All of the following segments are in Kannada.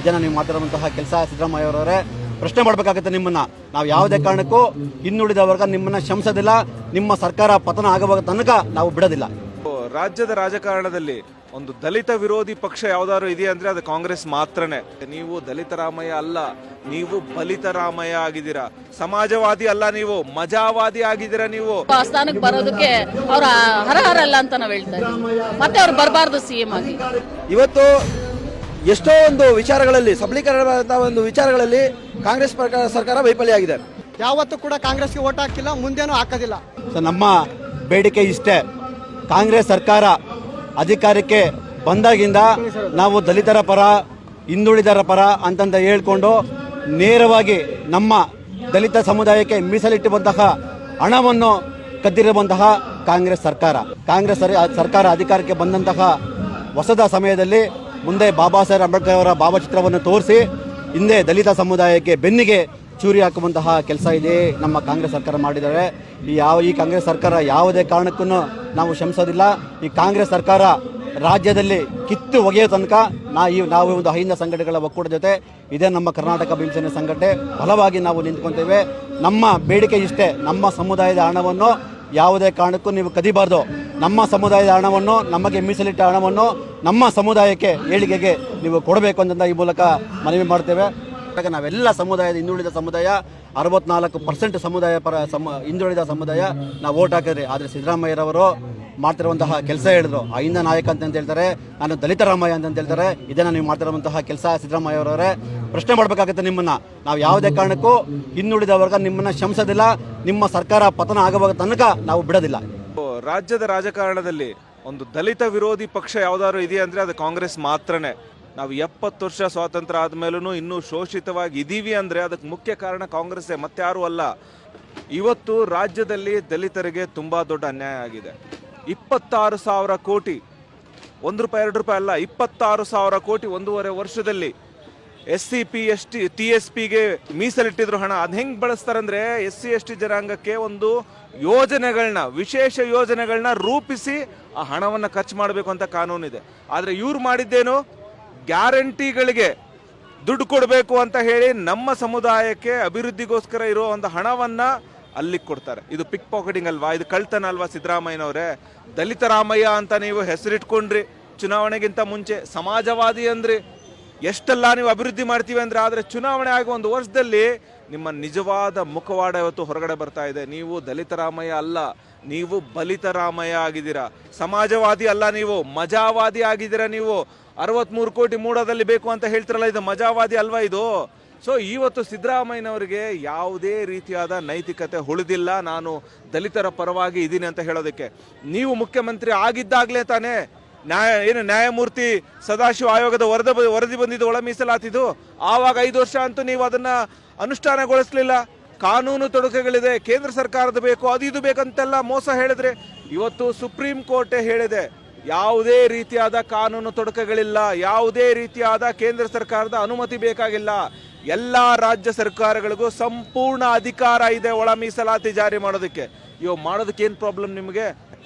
ಇದನ್ನು ನೀವು ಮಾತಾಡುವಂತಹ ಕೆಲಸ ಸಿದ್ದರಾಮಯ್ಯ ಅವರವರೇ ಪ್ರಶ್ನೆ ಮಾಡಬೇಕಾಗುತ್ತೆ ನಿಮ್ಮನ್ನ. ನಾವು ಯಾವುದೇ ಕಾರಣಕ್ಕೂ ಹಿಂದುಳಿದ ವರ್ಗ ನಿಮ್ಮನ್ನ ಕ್ಷಮಿಸೋದಿಲ್ಲ. ನಿಮ್ಮ ಸರ್ಕಾರ ಪತನ ಆಗುವ ತನಕ ನಾವು ಬಿಡೋದಿಲ್ಲ. ರಾಜ್ಯದ ರಾಜಕಾರಣದಲ್ಲಿ ಒಂದು ದಲಿತ ವಿರೋಧಿ ಪಕ್ಷ ಯಾವ್ದಾದ್ರು ಇದೆಯಾ ಅಂದ್ರೆ ಅದು ಕಾಂಗ್ರೆಸ್ ಮಾತ್ರನೇ. ನೀವು ದಲಿತ ರಾಮಯ್ಯ ಅಲ್ಲ, ನೀವು ಬಲಿತ ರಾಮಯ್ಯ ಆಗಿದ್ದೀರಾ. ಸಮಾಜವಾದಿ ಅಲ್ಲ, ನೀವು ಮಜಾವಾದಿ ಆಗಿದ್ದೀರಾ. ನೀವು ಸ್ಥಾನಕ್ಕೆ ಬರೋದಕ್ಕೆ ಅವ್ರ ಹರಹರಲ್ಲ ಅಂತ ನಾವು ಹೇಳ್ತಾರೆ. ಮತ್ತೆ ಅವ್ರು ಬರಬಾರ್ದು ಸಿಎಂ ಆಗಿ. ಇವತ್ತು ಎಷ್ಟೋ ಒಂದು ವಿಚಾರಗಳಲ್ಲಿ ಸಬಲೀಕರಣದ ಒಂದು ವಿಚಾರಗಳಲ್ಲಿ ಕಾಂಗ್ರೆಸ್ ಸರ್ಕಾರ ವೈಫಲ್ಯ. ಯಾವತ್ತೂ ಕೂಡ ಕಾಂಗ್ರೆಸ್ಗೆ ಓಟ್ ಹಾಕಿಲ್ಲ, ಮುಂದೇನೂ ಹಾಕೋದಿಲ್ಲ. ನಮ್ಮ ಬೇಡಿಕೆ ಇಷ್ಟೇ, ಕಾಂಗ್ರೆಸ್ ಸರ್ಕಾರ ಅಧಿಕಾರಕ್ಕೆ ಬಂದಾಗಿಂದ ನಾವು ದಲಿತರ ಪರ, ಹಿಂದುಳಿದರ ಪರ ಅಂತಂತ ಹೇಳ್ಕೊಂಡು ನೇರವಾಗಿ ನಮ್ಮ ದಲಿತ ಸಮುದಾಯಕ್ಕೆ ಮೀಸಲಿಟ್ಟಿರುವಂತಹ ಹಣವನ್ನು ಕದ್ದಿರುವಂತಹ ಕಾಂಗ್ರೆಸ್ ಸರ್ಕಾರ ಅಧಿಕಾರಕ್ಕೆ ಬಂದಂತಹ ಹೊಸದ ಸಮಯದಲ್ಲಿ ಮುಂದೆ ಬಾಬಾ ಸಾಹೇಬ್ ಅಂಬೇಡ್ಕರ್ ಅವರ ಭಾವಚಿತ್ರವನ್ನು ತೋರಿಸಿ ಹಿಂದೆ ದಲಿತ ಸಮುದಾಯಕ್ಕೆ ಬೆನ್ನಿಗೆ ಚೂರಿ ಹಾಕುವಂತಹ ಕೆಲಸ ಇದೆ ನಮ್ಮ ಕಾಂಗ್ರೆಸ್ ಸರ್ಕಾರ ಮಾಡಿದ್ದಾರೆ. ಈ ಕಾಂಗ್ರೆಸ್ ಸರ್ಕಾರ ಯಾವುದೇ ಕಾರಣಕ್ಕೂ ನಾವು ಕ್ಷಮಿಸೋದಿಲ್ಲ. ಈ ಕಾಂಗ್ರೆಸ್ ಸರ್ಕಾರ ರಾಜ್ಯದಲ್ಲಿ ಕಿತ್ತು ಒಗೆಯೋ ತನಕ ನಾವು ಒಂದು ಅಹಿಂದ ಸಂಘಟನೆಗಳ ಒಕ್ಕೂಟ ಜೊತೆ ಇದೇ ನಮ್ಮ ಕರ್ನಾಟಕ ಭೀಮಸೇನೆ ಸಂಘಟನೆ ಬಲವಾಗಿ ನಾವು ನಿಂತ್ಕೊತೇವೆ. ನಮ್ಮ ಬೇಡಿಕೆ ಇಷ್ಟೇ, ನಮ್ಮ ಸಮುದಾಯದ ಹಣವನ್ನು ಯಾವುದೇ ಕಾರಣಕ್ಕೂ ನೀವು ಕದಿಬಾರ್ದು. ನಮ್ಮ ಸಮುದಾಯದ ಹಣವನ್ನು, ನಮಗೆ ಮೀಸಲಿಟ್ಟ ಹಣವನ್ನು ನಮ್ಮ ಸಮುದಾಯಕ್ಕೆ ಏಳಿಗೆಗೆ ನೀವು ಕೊಡಬೇಕು ಅಂತ ಈ ಮೂಲಕ ಮನವಿ ಮಾಡ್ತೇವೆ. ನಾವೆಲ್ಲ ಸಮುದಾಯದ ಹಿಂದುಳಿದ ಸಮುದಾಯ 64% ಸಮುದಾಯ ಪರ ಹಿಂದುಳಿದ ಸಮುದಾಯ ನಾವು ಓಟ್ ಹಾಕಿದ್ರಿ. ಆದರೆ ಸಿದ್ದರಾಮಯ್ಯರವರು ಮಾಡ್ತಿರುವಂತಹ ಕೆಲಸ ಹೇಳಿದ್ರು, ಅಹಿಂದ ನಾಯಕ ಅಂತ ಹೇಳ್ತಾರೆ, ನಾನು ದಲಿತ ರಾಮಯ್ಯ ಅಂತ ಹೇಳ್ತಾರೆ. ಇದನ್ನು ನೀವು ಮಾಡ್ತಿರುವಂತಹ ಕೆಲಸ ಸಿದ್ದರಾಮಯ್ಯ ಅವರವರೇ ಪ್ರಶ್ನೆ ಮಾಡಬೇಕಾಗುತ್ತೆ ನಿಮ್ಮನ್ನ. ನಾವು ಯಾವುದೇ ಕಾರಣಕ್ಕೂ ಹಿಂದುಳಿದ ವರ್ಗ ನಿಮ್ಮನ್ನ ಕ್ಷಮಿಸೋದಿಲ್ಲ. ನಿಮ್ಮ ಸರ್ಕಾರ ಪತನ ಆಗುವ ತನಕ ನಾವು ಬಿಡೋದಿಲ್ಲ. ರಾಜ್ಯದ ರಾಜಕಾರಣದಲ್ಲಿ ಒಂದು ದಲಿತ ವಿರೋಧಿ ಪಕ್ಷ ಯಾವ್ದಾದ್ರು ಇದೆಯಾ ಅಂದ್ರೆ ಅದು ಕಾಂಗ್ರೆಸ್ ಮಾತ್ರನೇ. ನಾವು 70 ವರ್ಷ ಸ್ವಾತಂತ್ರ್ಯ ಆದ್ಮೇಲೂ ಇನ್ನೂ ಶೋಷಿತವಾಗಿ ಇದೀವಿ ಅಂದ್ರೆ ಅದಕ್ಕೆ ಮುಖ್ಯ ಕಾರಣ ಕಾಂಗ್ರೆಸ್ಸೇ, ಮತ್ತಾರು ಅಲ್ಲ. ಇವತ್ತು ರಾಜ್ಯದಲ್ಲಿ ದಲಿತರಿಗೆ ತುಂಬಾ ದೊಡ್ಡ ಅನ್ಯಾಯ ಆಗಿದೆ. 26,000 ಕೋಟಿ, ₹1 ₹2 ಅಲ್ಲ, 26,000 ಕೋಟಿ 1.5 ವರ್ಷದಲ್ಲಿ SCP ST TSPಗೆ ಮೀಸಲಿಟ್ಟಿದ್ರು ಹಣ. ಅದು ಹೆಂಗ್ ಬಳಸ್ತಾರಂದ್ರೆ SC ST ಜನಾಂಗಕ್ಕೆ ಒಂದು ಯೋಜನೆಗಳನ್ನ, ವಿಶೇಷ ಯೋಜನೆಗಳನ್ನ ರೂಪಿಸಿ ಆ ಹಣವನ್ನ ಖರ್ಚು ಮಾಡಬೇಕು ಅಂತ ಕಾನೂನಿದೆ. ಆದ್ರೆ ಇವ್ರು ಮಾಡಿದ್ದೇನು, ಗ್ಯಾರಂಟಿಗಳಿಗೆ ದುಡ್ಡು ಕೊಡಬೇಕು ಅಂತ ಹೇಳಿ ನಮ್ಮ ಸಮುದಾಯಕ್ಕೆ ಅಭಿವೃದ್ಧಿಗೋಸ್ಕರ ಇರೋ ಒಂದು ಹಣವನ್ನ ಅಲ್ಲಿಗೆ ಕೊಡ್ತಾರೆ. ಇದು ಪಿಕ್ ಪಾಕೆಟಿಂಗ್ ಅಲ್ವಾ, ಇದು ಕಳ್ತನ ಅಲ್ವಾ? ಸಿದ್ದರಾಮಯ್ಯನವರೇ, ದಲಿತ ರಾಮಯ್ಯ ಅಂತ ನೀವು ಹೆಸರಿಟ್ಕೊಂಡ್ರಿ ಚುನಾವಣೆಗಿಂತ ಮುಂಚೆ, ಸಮಾಜವಾದಿ ಅಂದ್ರಿ, ಎಷ್ಟೆಲ್ಲ ನೀವು ಅಭಿವೃದ್ಧಿ ಮಾಡ್ತೀವಿ ಅಂದ್ರೆ, ಆದರೆ ಚುನಾವಣೆ ಆಗುವ ಒಂದು ವರ್ಷದಲ್ಲಿ ನಿಮ್ಮ ನಿಜವಾದ ಮುಖವಾಡ ಇವತ್ತು ಹೊರಗಡೆ ಬರ್ತಾ ಇದೆ. ನೀವು ದಲಿತ ರಾಮಯ್ಯ ಅಲ್ಲ, ನೀವು ಬಲಿತ ರಾಮಯ್ಯ ಆಗಿದ್ದೀರಾ. ಸಮಾಜವಾದಿ ಅಲ್ಲ, ನೀವು ಮಜಾವಾದಿ ಆಗಿದ್ದೀರಾ. ನೀವು 63 ಕೋಟಿ ಮೂಡದಲ್ಲಿ ಬೇಕು ಅಂತ ಹೇಳ್ತಿರಲ್ಲ, ಇದು ಮಜಾವಾದಿ ಅಲ್ವಾ ಇದು? ಸೊ ಇವತ್ತು ಸಿದ್ದರಾಮಯ್ಯನವರಿಗೆ ಯಾವುದೇ ರೀತಿಯಾದ ನೈತಿಕತೆ ಉಳಿದಿಲ್ಲ. ನಾನು ದಲಿತರ ಪರವಾಗಿ ಇದ್ದೀನಿ ಅಂತ ಹೇಳೋದಕ್ಕೆ. ನೀವು ಮುಖ್ಯಮಂತ್ರಿ ಆಗಿದ್ದಾಗಲೇ ತಾನೇ ನ್ಯಾಯಮೂರ್ತಿ ಸದಾಶಿವ ಆಯೋಗದ ವರದಿ ಬಂದಿದ್ದು ಒಳ ಮೀಸಲಾತಿದ್ದು. ಆವಾಗ 5 ವರ್ಷ ಅಂತೂ ನೀವು ಅದನ್ನ ಅನುಷ್ಠಾನಗೊಳಿಸಲಿಲ್ಲ. ಕಾನೂನು ತೊಡಕುಗಳಿದೆ, ಕೇಂದ್ರ ಸರ್ಕಾರದ ಬೇಕು, ಅದು ಇದು ಬೇಕಂತೆಲ್ಲ ಮೋಸ ಹೇಳಿದ್ರೆ, ಇವತ್ತು ಸುಪ್ರೀಂ ಕೋರ್ಟೇ ಹೇಳಿದೆ ಯಾವುದೇ ರೀತಿಯಾದ ಕಾನೂನು ತೊಡಕುಗಳಿಲ್ಲ, ಯಾವುದೇ ರೀತಿಯಾದ ಕೇಂದ್ರ ಸರ್ಕಾರದ ಅನುಮತಿ ಬೇಕಾಗಿಲ್ಲ. ಎಲ್ಲ ರಾಜ್ಯ ಸರ್ಕಾರಗಳಿಗೂ ಸಂಪೂರ್ಣ ಅಧಿಕಾರ ಇದೆ ಒಳ ಮೀಸಲಾತಿ ಜಾರಿ ಮಾಡೋದಕ್ಕೆ. ಮಾಡೋದಕ್ಕೆ ಏನು ಪ್ರಾಬ್ಲಮ್ ನಿಮಗೆ?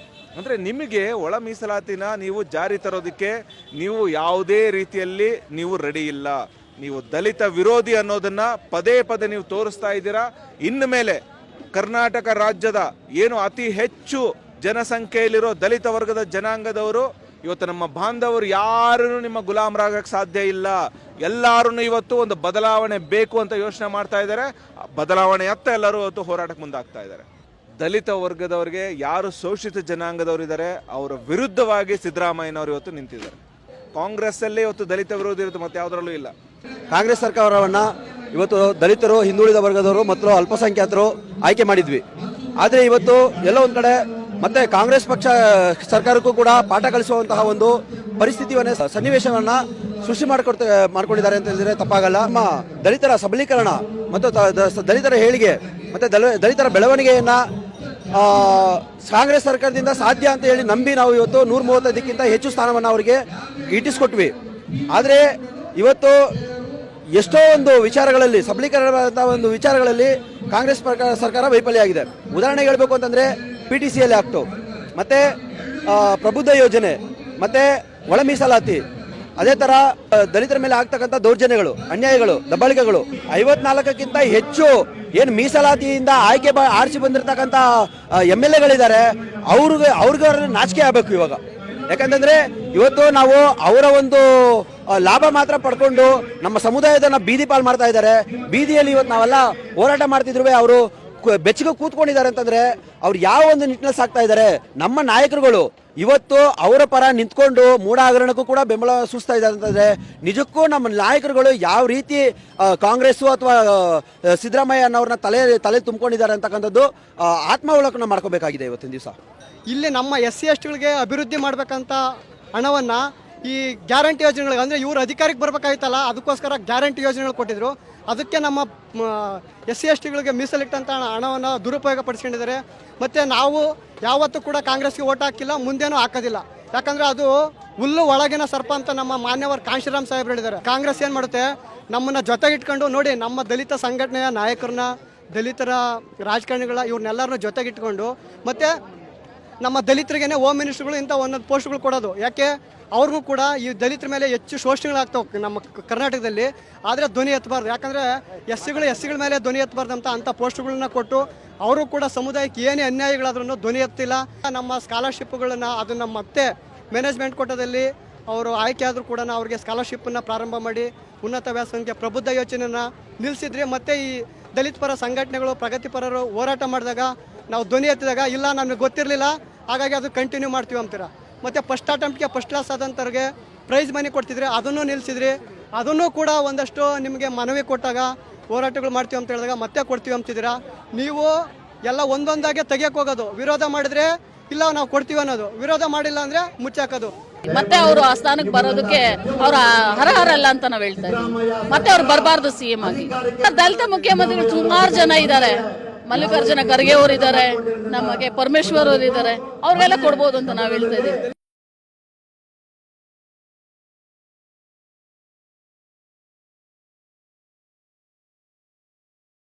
ಅಂದರೆ ನಿಮಗೆ ಒಳ ಮೀಸಲಾತಿನ ನೀವು ಜಾರಿ ತರೋದಕ್ಕೆ ನೀವು ಯಾವುದೇ ರೀತಿಯಲ್ಲಿ ನೀವು ರೆಡಿ ಇಲ್ಲ. ನೀವು ದಲಿತ ವಿರೋಧಿ ಅನ್ನೋದನ್ನ ಪದೇ ಪದೇ ನೀವು ತೋರಿಸ್ತಾ ಇದ್ದೀರಾ. ಇನ್ನು ಮೇಲೆ ಕರ್ನಾಟಕ ರಾಜ್ಯದ ಏನು ಅತಿ ಹೆಚ್ಚು ಜನಸಂಖ್ಯೆಯಲ್ಲಿರೋ ದಲಿತ ವರ್ಗದ ಜನಾಂಗದವರು, ಇವತ್ತು ನಮ್ಮ ಬಾಂಧವರು ಯಾರೂ ನಿಮ್ಮ ಗುಲಾಮರಾಗಕ್ಕೆ ಸಾಧ್ಯ ಇಲ್ಲ. ಎಲ್ಲರೂ ಇವತ್ತು ಒಂದು ಬದಲಾವಣೆ ಬೇಕು ಅಂತ ಯೋಚನೆ ಮಾಡ್ತಾ ಇದ್ದಾರೆ. ಬದಲಾವಣೆಯತ್ತ ಎಲ್ಲರೂ ಇವತ್ತು ಹೋರಾಟಕ್ಕೆ ಮುಂದಾಗ್ತಾ ಇದ್ದಾರೆ. ದಲಿತ ವರ್ಗದವರಿಗೆ ಯಾರು ಶೋಷಿತ ಜನಾಂಗದವರು ಇದ್ದಾರೆ ಅವರ ವಿರುದ್ಧವಾಗಿ ಸಿದ್ದರಾಮಯ್ಯನವರು ಇವತ್ತು ನಿಂತಿದ್ದಾರೆ. ಕಾಂಗ್ರೆಸ್ ಅಲ್ಲೇ ಇವತ್ತು ದಲಿತ ವಿರೋಧಿ ಇರುತ್ತೆ, ಮತ್ತೆ ಯಾವುದರಲ್ಲೂ ಇಲ್ಲ. ಕಾಂಗ್ರೆಸ್ ಸರ್ಕಾರವನ್ನ ಇವತ್ತು ದಲಿತರು, ಹಿಂದುಳಿದ ವರ್ಗದವರು ಮತ್ತು ಅಲ್ಪಸಂಖ್ಯಾತರು ಆಯ್ಕೆ ಮಾಡಿದ್ವಿ. ಆದರೆ ಇವತ್ತು ಎಲ್ಲ ಒಂದು ಕಡೆ ಮತ್ತೆ ಕಾಂಗ್ರೆಸ್ ಪಕ್ಷ ಸರ್ಕಾರಕ್ಕೂ ಕೂಡ ಪಾಠ ಕಲಿಸುವಂತಹ ಒಂದು ಪರಿಸ್ಥಿತಿಯನ್ನೇ, ಸನ್ನಿವೇಶವನ್ನ ಸೃಷ್ಟಿ ಮಾಡ್ಕೊಂಡಿದ್ದಾರೆ ಅಂತ ಹೇಳಿದ್ರೆ ತಪ್ಪಾಗಲ್ಲ. ನಮ್ಮ ದಲಿತರ ಸಬಲೀಕರಣ ಮತ್ತು ದಲಿತರ ಏಳಿಗೆ ಮತ್ತೆ ದಲಿತರ ಬೆಳವಣಿಗೆಯನ್ನ ಕಾಂಗ್ರೆಸ್ ಸರ್ಕಾರದಿಂದ ಸಾಧ್ಯ ಅಂತ ಹೇಳಿ ನಂಬಿ ನಾವು ಇವತ್ತು 135ಕ್ಕಿಂತ ಹೆಚ್ಚು ಸ್ಥಾನವನ್ನು ಅವರಿಗೆ ಗಿಟ್ಟಿಸ್ಕೊಟ್ವಿ. ಆದರೆ ಇವತ್ತು ಎಷ್ಟೋ ಒಂದು ವಿಚಾರಗಳಲ್ಲಿ, ಸಬಲೀಕರಣದ ಒಂದು ವಿಚಾರಗಳಲ್ಲಿ ಕಾಂಗ್ರೆಸ್ ಸರ್ಕಾರ ವೈಫಲ್ಯ. ಉದಾಹರಣೆಗೆ ಹೇಳಬೇಕು ಅಂತಂದ್ರೆ PTCL ಆಕ್ಟು, ಮತ್ತೆ ಪ್ರಬುದ್ಧ ಯೋಜನೆ, ಮತ್ತೆ ಒಳ ಮೀಸಲಾತಿ, ಅದೇ ತರ ದಲಿತರ ಮೇಲೆ ಆಗ್ತಕ್ಕಂಥ ದೌರ್ಜನ್ಯಗಳು, ಅನ್ಯಾಯಗಳು, ದಬ್ಬಾಳಿಕೆಗಳು 54ಕ್ಕಿಂತ ಹೆಚ್ಚು ಏನು ಮೀಸಲಾತಿಯಿಂದ ಆರಿಸಿ ಬಂದಿರತಕ್ಕಂಥ MLAಗಳಿದ್ದಾರೆ, ಅವ್ರಿಗೆ ನಾಚಿಕೆ ಆಗಬೇಕು ಇವಾಗ. ಯಾಕಂತಂದ್ರೆ ಇವತ್ತು ನಾವು ಅವರ ಒಂದು ಲಾಭ ಮಾತ್ರ ಪಡ್ಕೊಂಡು ನಮ್ಮ ಸಮುದಾಯದನ್ನ ಬೀದಿ ಪಾಲ್ ಮಾಡ್ತಾ ಇದ್ದಾರೆ. ಬೀದಿಯಲ್ಲಿ ಇವತ್ತು ನಾವೆಲ್ಲ ಹೋರಾಟ ಮಾಡ್ತಿದ್ರು ಅವರು ಬೆಚ್ಚಗೆ ಕೂತ್ಕೊಂಡಿದ್ದಾರೆ ಅಂತಂದ್ರೆ ಅವ್ರು ಯಾವ ಒಂದು ನಿಟ್ಟಿನಲ್ಲಿ ಸಾಕ್ತಾ ಇದ್ದಾರೆ. ನಮ್ಮ ನಾಯಕರುಗಳು ಇವತ್ತು ಅವರ ಪರ ನಿಂತ್ಕೊಂಡು ಮೂಢ ಹಗರಣಕ್ಕೂ ಕೂಡ ಬೆಂಬಲ ಸೂಚಿಸ್ತಾ ಇದ್ದಾರೆ ಅಂತಂದ್ರೆ ನಿಜಕ್ಕೂ ನಮ್ಮ ನಾಯಕರುಗಳು ಯಾವ ರೀತಿ ಕಾಂಗ್ರೆಸ್ಸು ಅಥವಾ ಸಿದ್ದರಾಮಯ್ಯ ಅನ್ನೋರನ್ನ ತಲೆ ತುಂಬಿಕೊಂಡಿದ್ದಾರೆ ಅಂತಕ್ಕಂಥದ್ದು ಆತ್ಮಾವಲೋಕನ ಮಾಡ್ಕೋಬೇಕಾಗಿದೆ ಇವತ್ತಿನ ದಿವಸ. ಇಲ್ಲಿ ನಮ್ಮ SC STಗಳಿಗೆ ಅಭಿವೃದ್ಧಿ ಮಾಡಬೇಕಂತ ಹಣವನ್ನು ಈ ಗ್ಯಾರಂಟಿ ಯೋಜನೆಗಳಿಗೆ, ಅಂದರೆ ಇವರು ಅಧಿಕಾರಕ್ಕೆ ಬರಬೇಕಾಯ್ತಲ್ಲ, ಅದಕ್ಕೋಸ್ಕರ ಗ್ಯಾರಂಟಿ ಯೋಜನೆಗಳು ಕೊಟ್ಟಿದ್ರು. ಅದಕ್ಕೆ ನಮ್ಮ SC STಗಳಿಗೆ ಮೀಸಲಿಟ್ಟಂಥ ಹಣವನ್ನು ದುರುಪಯೋಗ ಪಡಿಸ್ಕೊಂಡಿದ್ದಾರೆ. ಮತ್ತು ನಾವು ಯಾವತ್ತೂ ಕೂಡ ಕಾಂಗ್ರೆಸ್ಗೆ ಓಟ್ ಹಾಕಿಲ್ಲ, ಮುಂದೇನೂ ಹಾಕೋದಿಲ್ಲ. ಯಾಕಂದರೆ ಅದು ಹುಲ್ಲು ಒಳಗಿನ ಸರ್ಪ ಅಂತ ನಮ್ಮ ಮಾನ್ಯವರು ಕಾಂಶಿರಾಮ್ ಸಾಹೇಬ್ರು ಹೇಳಿದ್ದಾರೆ. ಕಾಂಗ್ರೆಸ್ ಏನು ಮಾಡುತ್ತೆ, ನಮ್ಮನ್ನು ಜೊತೆಗಿಟ್ಕೊಂಡು ನೋಡಿ, ನಮ್ಮ ದಲಿತ ಸಂಘಟನೆಯ ನಾಯಕರನ್ನ, ದಲಿತರ ರಾಜಕಾರಣಿಗಳ ಇವ್ರನ್ನೆಲ್ಲರನ್ನೂ ಜೊತೆಗಿಟ್ಕೊಂಡು ಮತ್ತು ನಮ್ಮ ದಲಿತರಿಗೇನೆ ಹೋಮ್ ಮಿನಿಸ್ಟ್ರುಗಳು ಇಂಥ ಒಂದೊಂದು ಪೋಸ್ಟ್ಗಳು ಕೊಡೋದು. ಯಾಕೆ ಅವ್ರಿಗೂ ಕೂಡ ಈ ದಲಿತರ ಮೇಲೆ ಹೆಚ್ಚು ಶೋಷಣೆಗಳಾಗ್ತಾವೆ ನಮ್ಮ ಕರ್ನಾಟಕದಲ್ಲಿ. ಆದರೆ ಧ್ವನಿ ಎತ್ತಬಾರ್ದು, ಯಾಕಂದರೆ ಎಸ್ಸಿಗಳ ಮೇಲೆ ಧ್ವನಿ ಎತ್ತಬಾರ್ದು ಅಂಥ ಪೋಸ್ಟ್ಗಳನ್ನ ಕೊಟ್ಟು ಅವರು ಕೂಡ ಸಮುದಾಯಕ್ಕೆ ಏನೇ ಅನ್ಯಾಯಗಳಾದ್ರೂ ಧ್ವನಿ ಎತ್ತಿಲ್ಲ. ನಮ್ಮ ಸ್ಕಾಲರ್ಶಿಪ್ಗಳನ್ನು ಅದನ್ನು ಮತ್ತೆ ಮ್ಯಾನೇಜ್ಮೆಂಟ್ ಕೋಟಾದಲ್ಲಿ ಅವರು ಆಯ್ಕೆ ಆದರೂ ಕೂಡ ಅವ್ರಿಗೆ ಸ್ಕಾಲರ್ಶಿಪ್ಪನ್ನು ಪ್ರಾರಂಭ ಮಾಡಿ ಉನ್ನತ ವ್ಯಾಸಂಗಕ್ಕೆ ಪ್ರಬುದ್ಧ ಯೋಜನೆಯನ್ನು ನಿಲ್ಲಿಸಿದ್ರಿ. ಮತ್ತು ಈ ದಲಿತ ಪರ ಸಂಘಟನೆಗಳು, ಪ್ರಗತಿಪರರು ಹೋರಾಟ ಮಾಡಿದಾಗ ನಾವು ಧ್ವನಿ ಎತ್ತಿದಾಗ ಇಲ್ಲ ನಮಗೆ ಗೊತ್ತಿರಲಿಲ್ಲ, ಹಾಗಾಗಿ ಅದು ಕಂಟಿನ್ಯೂ ಮಾಡ್ತೀವಿ ಅಂತೀರ. ಮತ್ತು ಫಸ್ಟ್ ಅಟೆಂಪ್ಟ್ಗೆ ಫಸ್ಟ್ ಕ್ಲಾಸ್ ಆದಂಥವ್ರಿಗೆ ಪ್ರೈಸ್ ಮನಿ ಕೊಡ್ತಿದ್ರಿ, ಅದನ್ನು ನಿಲ್ಲಿಸಿದ್ರಿ. ಅದನ್ನು ಕೂಡ ಒಂದಷ್ಟು ನಿಮಗೆ ಮನವಿ ಕೊಟ್ಟಾಗ ಹೋರಾಟಗಳು ಮಾಡ್ತೀವಿ ಅಂತ ಹೇಳಿದಾಗ ಮತ್ತೆ ಕೊಡ್ತೀವಿ ಅಂತಿದ್ದೀರಾ. ನೀವು ಎಲ್ಲ ಒಂದೊಂದಾಗೆ ತೆಗಿಯಕ್ಕೆ ಹೋಗೋದು, ವಿರೋಧ ಮಾಡಿದ್ರೆ ಇಲ್ಲ ನಾವು ಕೊಡ್ತೀವಿ ಅನ್ನೋದು, ವಿರೋಧ ಮಾಡಿಲ್ಲ ಅಂದರೆ ಮುಚ್ಚಾಕೋದು. ಮತ್ತೆ ಅವರು ಆ ಸ್ಥಾನಕ್ಕೆ ಬರೋದಕ್ಕೆ ಅವ್ರ ಅರ್ಹರಲ್ಲ ಅಂತ ನಾವು ಹೇಳ್ತಾ ಇದ್ದೀವಿ. ಮತ್ತೆ ಅವ್ರು ಬರಬಾರ್ದು CM ಆಗಿ. ದಲಿತ ಮುಖ್ಯಮಂತ್ರಿಗಳು ಸುಮಾರು ಜನ ಇದ್ದಾರೆ. ಮಲ್ಲಿಕಾರ್ಜುನ ಖರ್ಗೆ ಅವರು ಇದ್ದಾರೆ, ನಮಗೆ ಪರಮೇಶ್ವರ್ ಅವರು ಇದ್ದಾರೆ, ಅವ್ರಿಗೆಲ್ಲ ಕೊಡ್ಬೋದು ಅಂತ ನಾವು ಹೇಳ್ತಾ ಇದ್ದೀವಿ.